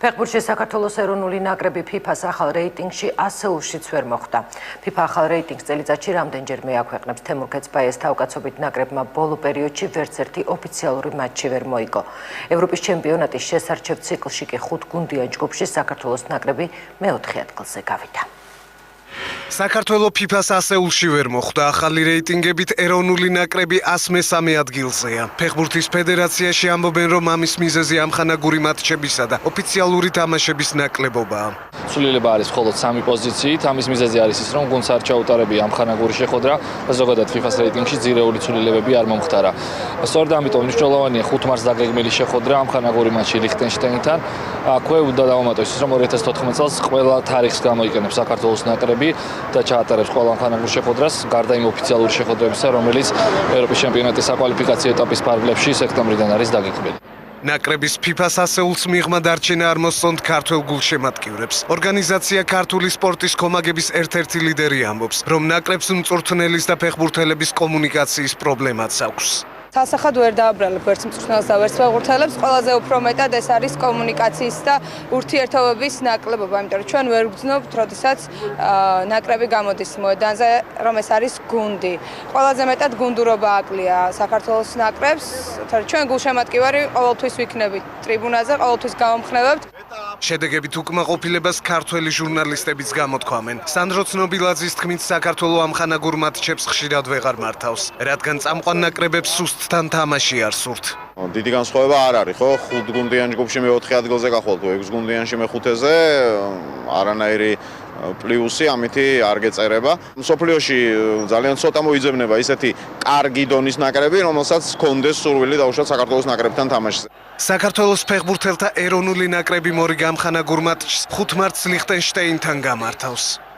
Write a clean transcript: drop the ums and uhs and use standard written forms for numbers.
ფეხბურთში საქართველოს ეროვნული ნაკრები FIFA-ს ახალ რეიტინგში ასეულშიც ვერ მოხვდა. FIFA ახალ რეიტინგს წელიწადში რამდენჯერმე აქვეყნებს. თემურ ქეცბაიას თავკაცობით ნაკრებმა ბოლო პერიოდში ვერც ერთი ოფიციალური მატჩი ვერ მოიგო. ევროპის ჩემპიონატის შესარჩევ ციკლში კი 5 გუნდიან ჯგუფში საქართველოს ნაკრები მეოთხე ადგილზე გავიდა. საქართველოს FIFA-ს ასეულში ვერ მოხვდა. ახალი რეიტინგებით ეროვნული ნაკრები 103 ადგილზეა. ფეხბურთის ფედერაციაში ამბობენ, რომ ამის მიზეზი ამხანაგური მატჩებისა და ოფიციალური თამაშების ნაკლებობაა. სულილება არის მხოლოდ 3 პოზიციით. ამის მიზეზი არის ის, რომ გუნდს არ ჩაუტარებია ამხანაგური შეხვედრა და ზოგადად FIFA-ს რეიტინგში ძირეული ცვლილებები არ მომხდარა. სწორედ ამიტომ მნიშვნელოვანია 5 მარტს დაგეგმილი შეხვედრა ამხანაგური მატჩი ლიხტენშტაინთან. აქვე უნდა დავამატოთ ის, რომ 2014 წელს ყველა თარიღს გამოიყენებს საქართველოს ნაკრები და ჩაატარებს ყველა ამხანაგურ შეხვედრას, გარდა იმ ოფიციალური შეხვედრებისა, რომელიც ევროპის ჩემპიონატის საკვალიფიკაციო ეტაპის ფარგლებში სექტემბრიდან არის დაგეგმილი. ნაკრების FIFA-ს ასეულს მიღმა დარჩენა არ მოსწონთ ქართველ გულშემატკივრებს. ორგანიზაცია ქართული სპორტის კომაგების ერთ-ერთი ლიდერი ამბობს, რომ ნაკრებს მწვრთნელის და ფეხბურთელების კომუნიკაციის პრობლემაც აქვს. Სასახად ვერ დააბრალებ ვერც მწვრთნელს და ვერც ფეხბურთელებს, ყველაზე უფრო მეტად ეს არის კომუნიკაციის და ურთიერთობების ნაკლებობა, იმიტომ რომ ჩვენ ვერ ვგრძნობთ, როდესაც ნაკრები გამოდის მოედანზე, რომ ეს არის გუნდი. ყველაზე მეტად გუნდურობა აკლია საქართველოს ნაკრებს, ჩვენ გულშემატკივარი ყოველთვის ვიქნებით ტრიბუნაზე, ყოველთვის გავამხნევებთ. შედეგებით უკმაყოფილებას ქართველი ჟურნალისტებიც გამოთქვამენ. სანდრო ცნობილაძის თქმით, საქართველოს ამხანაგურ მატჩებს ხშირად ვეღარ მართავს, რადგან წამყვან ნაკრებებს თან თამაში არ სურთ. დიდი განსხვავება არ არის, ხო? 5 გუნდიან ჯგუფში მეოთხე ადგილზე გახვალთ, 6 გუნდიანში მეხუთეზე, არანაირი პლუსი ამითი არ გეწერება. მსოფლიოში ძალიან ცოტა მოიძებნება ისეთი კარგი დონის ნაკრები, რომელსაც ჰქონდეს სურვილი დაუშვათ საქართველოს ნაკრებთან თამაშზე. საქართველოს ფეხბურთელთა ეროვნული ნაკრები მორიგ ამხანაგურ მატჩს 5 მარტს ლიხტენშტაინთან გამართავს.